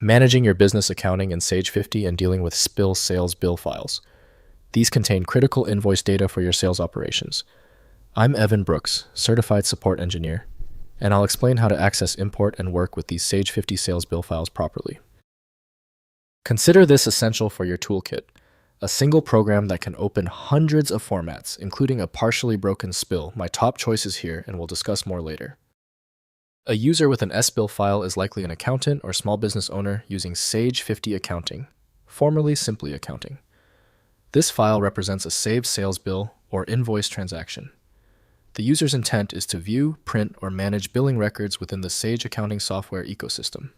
managing your business accounting in Sage 50 and dealing with SBILL sales bill files. These contain critical invoice data for your sales operations. I'm Evan Brooks, Certified Support Engineer, and I'll explain how to access, import, and work with these Sage 50 sales bill files properly. Consider this essential for your toolkit, a single program that can open hundreds of formats, including a partially broken SBILL. My top choices here, and we'll discuss more later. A user with an SBILL file is likely an accountant or small business owner using Sage 50 Accounting, formerly Simply Accounting. This file represents a saved sales bill or invoice transaction. The user's intent is to view, print, or manage billing records within the Sage accounting software ecosystem.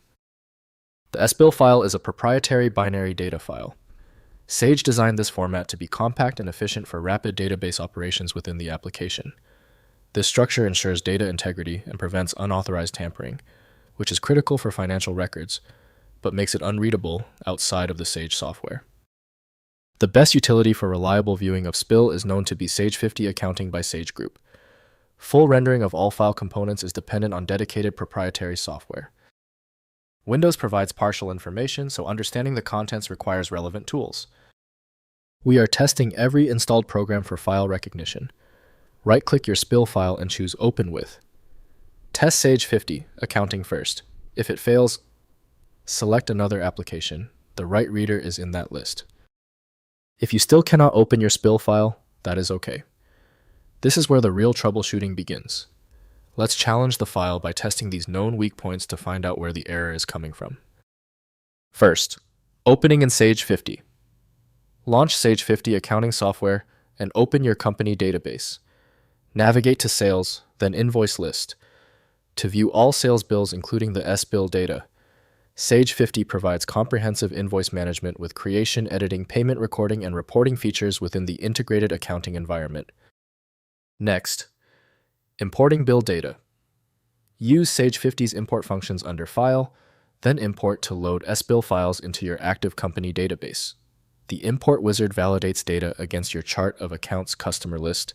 The SBILL file is a proprietary binary data file. Sage designed this format to be compact and efficient for rapid database operations within the application. This structure ensures data integrity and prevents unauthorized tampering, which is critical for financial records, but makes it unreadable outside of the Sage software. The best utility for reliable viewing of SBILL is known to be Sage 50 Accounting by Sage Group. Full rendering of all file components is dependent on dedicated proprietary software. Windows provides partial information, so understanding the contents requires relevant tools. We are testing every installed program for file recognition. Right-click your SBILL file and choose Open With. Test Sage 50 Accounting first. If it fails, select another application. The right reader is in that list. If you still cannot open your SBILL file, that is okay. This is where the real troubleshooting begins. Let's challenge the file by testing these known weak points to find out where the error is coming from. First, opening in Sage 50. Launch Sage 50 accounting software and open your company database. Navigate to Sales, then Invoice List. To view all sales bills including the SBILL data, Sage 50 provides comprehensive invoice management with creation, editing, payment recording, and reporting features within the integrated accounting environment. Next, importing bill data. Use Sage 50's import functions under File, then Import to load SBILL files into your active company database. The import wizard validates data against your chart of accounts customer list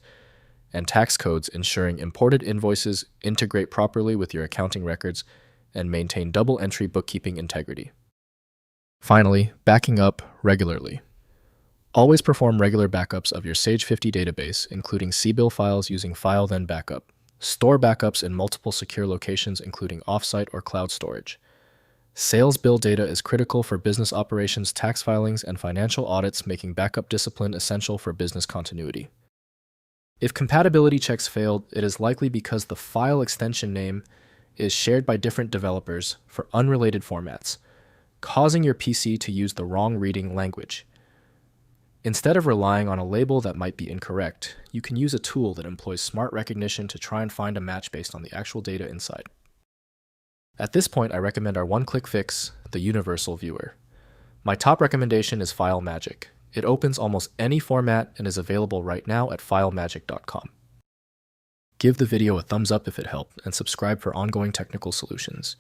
and tax codes, ensuring imported invoices integrate properly with your accounting records and maintain double-entry bookkeeping integrity. Finally, backing up regularly. Always perform regular backups of your Sage 50 database, including SBILL files using File then Backup. Store backups in multiple secure locations, including offsite or cloud storage. Sales bill data is critical for business operations, tax filings, and financial audits, making backup discipline essential for business continuity. If compatibility checks failed, it is likely because the file extension name is shared by different developers for unrelated formats, causing your PC to use the wrong reading language. Instead of relying on a label that might be incorrect, you can use a tool that employs smart recognition to try and find a match based on the actual data inside. At this point, I recommend our one-click fix, the Universal Viewer. My top recommendation is FileMagick. It opens almost any format and is available right now at filemagick.com. Give the video a thumbs up if it helped, and subscribe for ongoing technical solutions.